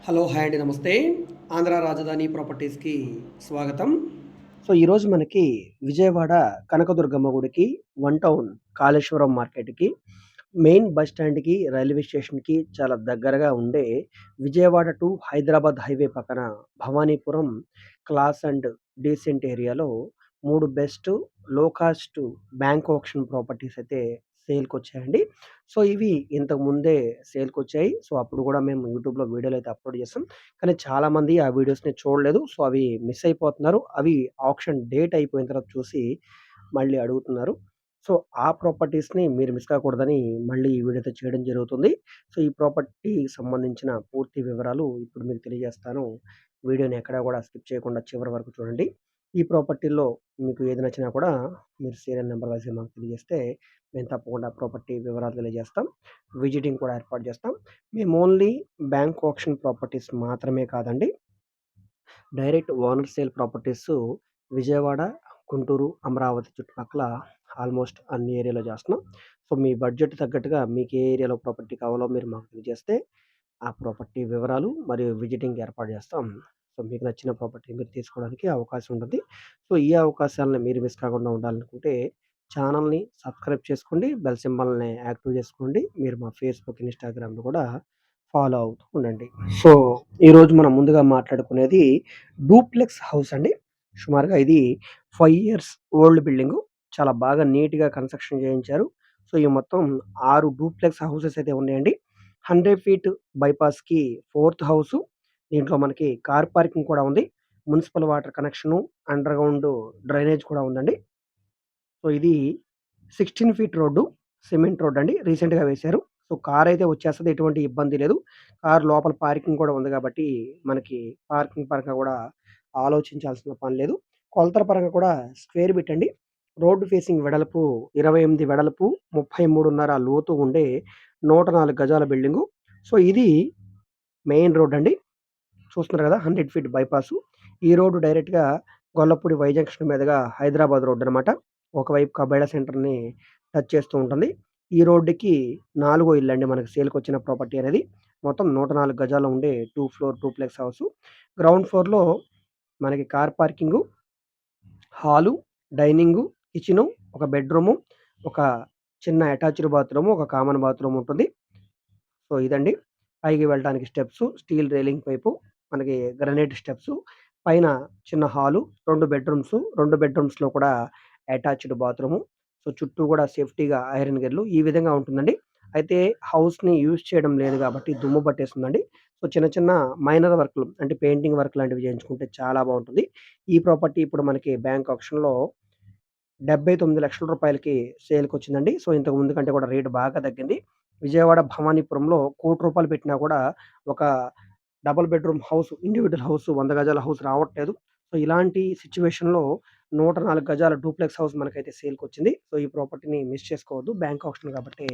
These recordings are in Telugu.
హలో! హాయ్ అండి. నమస్తే. ఆంధ్ర రాజధాని ప్రాపర్టీస్‌కి స్వాగతం. ఈరోజు మనకి విజయవాడ కనకదుర్గమ్మ గుడికి, వన్ టౌన్ కాళేశ్వరం మార్కెట్‌కి, మెయిన్ బస్ స్టాండ్‌కి, రైల్వే స్టేషన్‌కి చాలా దగ్గరగా ఉండే విజయవాడ టు హైదరాబాద్ హైవే పక్కన భవానీపురం క్లాస్ అండ్ డీసెంట్ ఏరియాలో 3 బెస్ట్ లో కాస్ట్ బ్యాంక్ ఆప్షన్ ప్రాపర్టీస్ అయితే సేల్‌కొచ్చాయండి. ఇవి ఇంతకు ముందే సేల్‌కొచ్చాయి. అప్పుడు గూడా మేము యూట్యూబ్‌లో వీడియోలయితే అప్‌లోడ్ చేసాం. కానీ చాలామంది ఆ వీడియోస్‌ని చూడలేదు. అవి మిస్ అయిపోతున్నారు. అవి ఆక్షన్ డేట్ అయిపోయిన తర్వాత చూసి మళ్ళీ అడుగుతున్నారు. సో, ఆ ప్రాపర్టీస్‌ని మీరు మిస్ కాకూడదని మళ్ళీ ఈ వీడియోతో చేయడం జరుగుతుంది. ఈ ప్రాపర్టీకి సంబంధించిన పూర్తి వివరాలు ఇప్పుడు మీకు తెలియజేస్తాను. వీడియోని ఎక్కడా గూడా స్కిప్ చేయకుండా చివరి వరకు చూడండి. ఈ ప్రాపర్టీలో మీకు ఏది నచ్చినా కూడా మీరు సీరియల్ నంబర్ వైస్‌గా మాకు తెలియజేస్తే మేము తప్పకుండా ప్రాపర్టీ వివరాలు తెలియజేస్తాం. విజిటింగ్ కూడా ఏర్పాటు చేస్తాం. మేము ఓన్లీ బ్యాంక్ ఆప్షన్ ప్రాపర్టీస్ మాత్రమే కాదండి. Direct owner sale properties Vijayawada, Guntur, Amaravati చుట్టుపక్కల ఆల్మోస్ట్ అన్ని ఏరియాలో చేస్తున్నాం. మీ బడ్జెట్ తగ్గట్టుగా మీకు ఏ ఏరియాలో ప్రాపర్టీ కావాలో మీరు మాకు తెలియజేస్తే ఆ ప్రాపర్టీ వివరాలు మరియు విజిటింగ్ ఏర్పాటు చేస్తాం. మీకు నచ్చిన ప్రాపర్టీ మీరు తీసుకోవడానికి అవకాశం ఉంటుంది. ఈ అవకాశాలను మీరు మిస్ కాకుండా ఉండాలనుకుంటే ఛానల్‌ని సబ్స్క్రైబ్ చేసుకోండి. బెల్ సింబల్‌ని యాక్టివ్ చేసుకోండి. మీరు మా ఫేస్‌బుక్, ఇన్‌స్టాగ్రామ్‌లో కూడా ఫాలో అవుతూ ఉండండి. సో, ఈరోజు మనం ముందుగా మాట్లాడుకునేది డూప్లెక్స్ హౌస్ అండి. సుమారుగా ఇది 5 ఇయర్స్ ఓల్డ్ బిల్డింగు. చాలా బాగా నీట్‌గా కన్‌స్ట్రక్షన్ చేయించారు. ఈ మొత్తం 6 డూప్లెక్స్ హౌసెస్ అయితే ఉన్నాయండి. 100 ఫీట్ బైపాస్‌కి ఫోర్త్ హౌసు. దీంట్లో మనకి కార్ పార్కింగ్ కూడా ఉంది. Municipal water connection, underground drainage కూడా ఉందండి. ఇది 16 ఫీట్ రోడ్డు. సిమెంట్ రోడ్ అండి. రీసెంట్‌గా వేశారు. కారైతే వచ్చేస్తది. ఎటువంటి ఇబ్బంది లేదు. కార్ లోపల పార్కింగ్ కూడా ఉంది కాబట్టి మనకి పార్కింగ్ పరంగా కూడా ఆలోచించాల్సిన పని లేదు. కొలతల పరంగా కూడా స్క్వేర్ బిట్ అండి. రోడ్ ఫేసింగ్ వెడల్పు 28 వెడల్పు, 33.5 లోతు ఉండే 104 గజాల బిల్డింగు. ఇది మెయిన్ రోడ్ అండి. చూస్తున్నారు కదా! 100 ఫీట్ బైపాసు. ఈ రోడ్డు డైరెక్ట్‌గా గొల్లపూడి వై జంక్షన్ మీదుగా హైదరాబాద్ రోడ్డనమాట. ఒకవైపు కబేళా సెంటర్‌ని టచ్ చేస్తూ ఉంటుంది. ఈ రోడ్డుకి నాలుగో ఇల్లండి మనకు సేల్‌కొచ్చిన ప్రాపర్టీ అనేది. మొత్తం 104 గజాల్లో ఉండే 2 ఫ్లోర్ డూప్లెక్స్ హౌసు. గ్రౌండ్ ఫ్లోర్‌లో మనకి car parking, hall, dining, kitchen, ఒక బెడ్‌రూము, ఒక చిన్న అటాచ్డ్ బాత్రూము, ఒక కామన్ బాత్రూమ్ ఉంటుంది. ఇదండి. పైకి వెళ్ళటానికి స్టెప్సు, స్టీల్ రైలింగ్ పైపు, మనకి గ్రానైట్ స్టెప్సు, పైన చిన్న హాలు, 2 బెడ్‌రూమ్సు, 2 బెడ్‌రూమ్స్‌లో కూడా అటాచ్డ్ బాత్రూము. చుట్టూ కూడా సేఫ్టీగా ఐరన్ గేర్లు ఈ విధంగా ఉంటుందండి. అయితే హౌస్‌ని యూజ్ చేయడం లేదు కాబట్టి దుమ్ము పట్టేస్తుందండి. చిన్న చిన్న మైనర్ వర్క్‌లు అంటే పెయింటింగ్ వర్క్ లాంటివి చేయించుకుంటే చాలా బావుంటుంది. ఈ ప్రాపర్టీ ఇప్పుడు మనకి బ్యాంక్ ఆక్షన్‌లో రూ. 79,00,000కి సేల్‌కొచ్చిందండి. ఇంతకు ముందు కంటే కూడా రేట్ బాగా తగ్గింది. విజయవాడ భవానీపురంలో రూ. 1,00,00,000 పెట్టినా కూడా ఒక double bedroom house, individual house 100 గజాల హౌస్ రావట్లేదు. ఇలాంటి సిట్యుయేషన్‌లో 104 గజాల డూప్లెక్స్ హౌస్ మనకైతే సేల్‌కొచ్చింది. ఈ ప్రాపర్టీని మిస్ చేసుకోవద్దు. బ్యాంక్ ఆప్షన్ కాబట్టి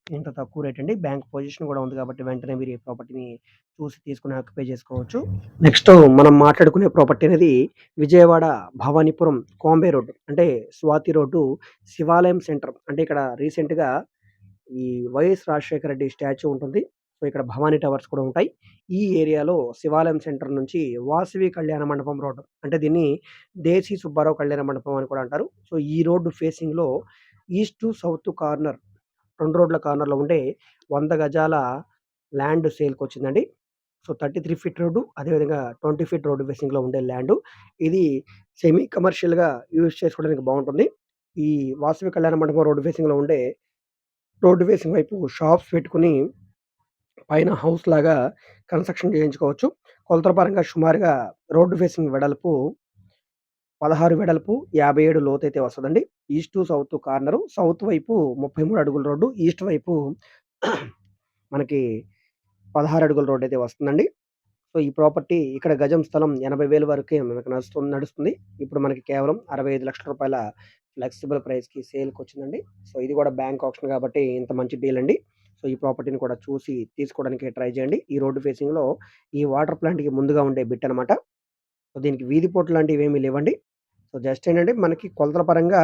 ఇంత తక్కువ రేట్ అండి. బ్యాంక్ పొజిషన్ కూడా ఉంది కాబట్టి వెంటనే మీరు ఈ ప్రాపర్టీని చూసి తీసుకొని ఆక్యుపై చేసుకోవచ్చు. నెక్స్ట్ మనం మాట్లాడుకునే ప్రాపర్టీ అనేది విజయవాడ భవానీపురం కాంబే రోడ్ అంటే స్వాతి రోడ్డు శివాలయం సెంటర్. అంటే ఇక్కడ రీసెంట్‌గా ఈ వైఎస్ రాజశేఖర రెడ్డి స్టాచ్యూ ఉంటుంది. ఇక్కడ భవానీ టవర్స్ కూడా ఉంటాయి. ఈ ఏరియాలో శివాలయం సెంటర్ నుంచి వాసవి కళ్యాణ మండపం రోడ్ అంటే దీన్ని దేశీ సుబ్బారావు కళ్యాణ మండపం అని కూడా అంటారు. ఈ రోడ్డు ఫేసింగ్‌లో ఈస్ట్ టు సౌత్ కార్నర్ 2 రోడ్ల కార్నర్‌లో ఉండే 100 గజాల ల్యాండ్ సేల్‌కొచ్చిందండి. 33 ఫీట్ రోడ్డు అదేవిధంగా 20 ఫీట్ రోడ్డు ఫేసింగ్‌లో ఉండే ల్యాండు. ఇది సెమీ కమర్షియల్‌గా యూజ్ చేసుకోవడానికి బావుంటుంది. ఈ వాసవి కళ్యాణ మండపం రోడ్డు ఫేసింగ్‌లో ఉండే రోడ్డు ఫేసింగ్ వైపు షాప్స్ పెట్టుకొని పైన హౌస్‌లాగా కన్‌స్ట్రక్షన్ చేయించుకోవచ్చు. కొలతల పరంగా సుమారుగా రోడ్డు ఫేసింగ్ వెడల్పు 16 వెడల్పు, 57 లోతైతే వస్తదండి. East to south corner. South వైపు 33 అడుగుల రోడ్డు. ఈస్ట్ వైపు మనకి 16 అడుగుల రోడ్డయితే వస్తుందండి. ఈ ప్రాపర్టీ ఇక్కడ గజం స్థలం 80,000 వరకే మనకు నడుస్తుంది. ఇప్పుడు మనకి కేవలం రూ. 65,00,000 ఫ్లెక్సిబుల్ ప్రైస్‌కి సేల్‌కొచ్చిందండి. ఇది కూడా బ్యాంక్ ఆప్షన్ కాబట్టి ఇంత మంచి డీల్ అండి. ఈ ప్రాపర్టీని కూడా చూసి తీసుకోవడానికి ట్రై చేయండి. ఈ రోడ్డు ఫేసింగ్‌లో ఈ వాటర్ ప్లాంట్‌కి ముందుగా ఉండే బిట్ అనమాట. దీనికి వీధి పోటు లాంటివేమీ లేవండి. జస్ట్ ఏంటంటే మనకి కొలతల పరంగా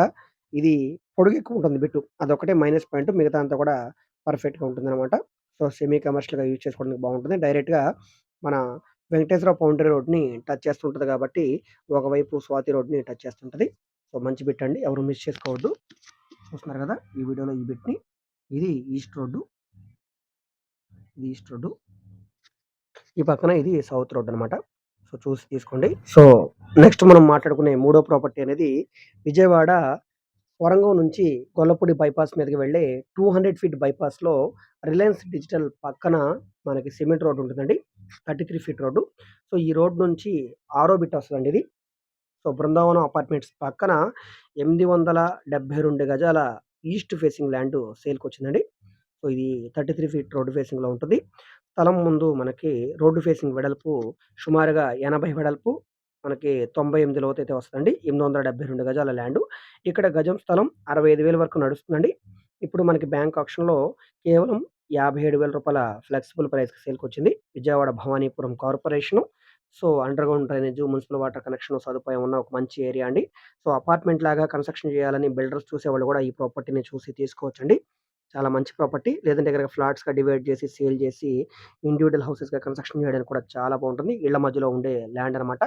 ఇది పొడుగు ఎక్కువ ఉంటుంది బిట్టు. అదొక్కటే మైనస్ పాయింట్. మిగతా అంతా కూడా పర్ఫెక్ట్‌గా ఉంటుందనమాట. సెమీ కమర్షియల్‌గా యూజ్ చేసుకోవడానికి బావుంటుంది. డైరెక్ట్‌గా మన వెంకటేశ్వర ఫౌండరీ రోడ్‌ని టచ్ చేస్తుంటది కాబట్టి, ఒకవైపు స్వాతి రోడ్‌ని టచ్ చేస్తుంటది. సో, మంచి బిట్ అండి. ఎవరు మిస్ చేసుకోవద్దు. చూస్తున్నారు కదా! ఈ వీడియోలో ఈ బిట్‌ని. ఇది ఈస్ట్ రోడ్డు. ఇది ఈస్ట్ రోడ్డు. ఈ పక్కన ఇది సౌత్ రోడ్ అనమాట. సో, చూసి తీసుకోండి. సో, నెక్స్ట్ మనం మాట్లాడుకునే మూడో ప్రాపర్టీ అనేది విజయవాడ వరంగల్ నుంచి గొల్లపూడి బైపాస్ మీదకి వెళ్ళే 200 ఫీట్ బైపాస్‌లో రిలయన్స్ డిజిటల్ పక్కన మనకి సిమెంట్ రోడ్ ఉంటుందండి. 33 ఫీట్ రోడ్డు. సో, ఈ రోడ్ నుంచి ఆరో బిట్ వస్తదండి ఇది. సో, బృందావనం అపార్ట్మెంట్స్ పక్కన 872 గజాల ఈస్ట్ ఫేసింగ్ ల్యాండ్ సేల్‌కొచ్చిందండి. సో, ఇది 33 ఫీట్ రోడ్ ఫేసింగ్‌లో ఉంటుంది. స్థలం ముందు మనకి రోడ్డు ఫేసింగ్ వెడల్పు సుమారుగా 80 వెడల్పు, మనకి 98 లోతైతే వస్తదండి. 872 గజాల ల్యాండు. ఇక్కడ గజం స్థలం 65,000 వరకు నడుస్తుందండి. ఇప్పుడు మనకి బ్యాంక్ ఆక్షన్‌లో కేవలం రూ. 57,000 ఫ్లెక్సిబుల్ ప్రైస్‌కి సేల్‌కొచ్చింది. Vijayawada Bhavanipuram corporation. So, underground drainage, municipal water connection సదుపాయం ఉన్న ఒక మంచి ఏరియా అండి. సో, అపార్ట్మెంట్ లాగా కన్‌స్ట్రక్షన్ చేయాలని బిల్డర్స్ చూసేవాళ్ళు కూడా ఈ ప్రాపర్టీని చూసి తీసుకోవచ్చండి. చాలా మంచి ప్రాపర్టీ. లేదంటే గనక ఫ్లాట్స్‌గా డివైడ్ చేసి, సేల్ చేసి, ఇండివిడ్యువల్ హౌసెస్‌గా కన్‌స్ట్రక్షన్ చేయడానికి కూడా చాలా బావుంటుంది. ఇళ్ళ మధ్యలో ఉండే ల్యాండ్ అనమాట.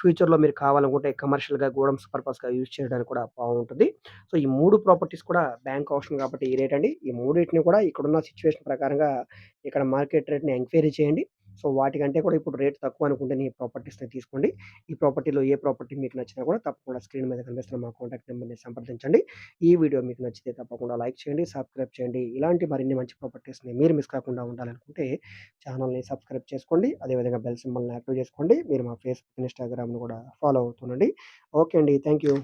ఫ్యూచర్‌లో మీరు కావాలనుకుంటే కమర్షియల్‌గా గోడౌన్స్ పర్పస్‌గా యూజ్ చేయడానికి కూడా బావుంటుంది. సో, ఈ 3 ప్రాపర్టీస్ కూడా బ్యాంక్ ఆప్షన్ కాబట్టి ఈ రేట్ అండి. ఈ మూడిటిని కూడా ఇక్కడున్న సిట్యుయేషన్ ప్రకారంగా ఇక్కడ మార్కెట్ రేట్‌ని ఎంక్వైరీ చేయండి. సో, వాటికంటే కూడా ఇప్పుడు రేట్ తక్కువ అనుకుంటేనే ఈ ప్రాపర్టీస్‌ని తీసుకోండి. ఈ ప్రాపర్టీలో ఏ ప్రాపర్టీ మీకు నచ్చినా కూడా తప్పకుండా స్క్రీన్ మీద కనిపిస్తున్న మా కాంటాక్ట్ నంబర్‌ని సంప్రదించండి. ఈ వీడియో మీకు నచ్చితే తప్పకుండా లైక్ చేయండి, సబ్స్క్రైబ్ చేయండి. ఇలాంటి మరిన్ని మంచి ప్రాపర్టీస్‌ని మీరు మిస్ కాకుండా ఉండాలనుకుంటే ఛానల్‌ని సబ్స్క్రైబ్ చేసుకోండి. అదేవిధంగా బెల్ సింబల్‌ని యాక్టివ్ చేసుకోండి. మీరు మా ఫేస్‌బుక్, ఇన్‌స్టాగ్రామ్‌ని కూడా ఫాలో అవుతుండండి. ఓకే అండి. Thank you.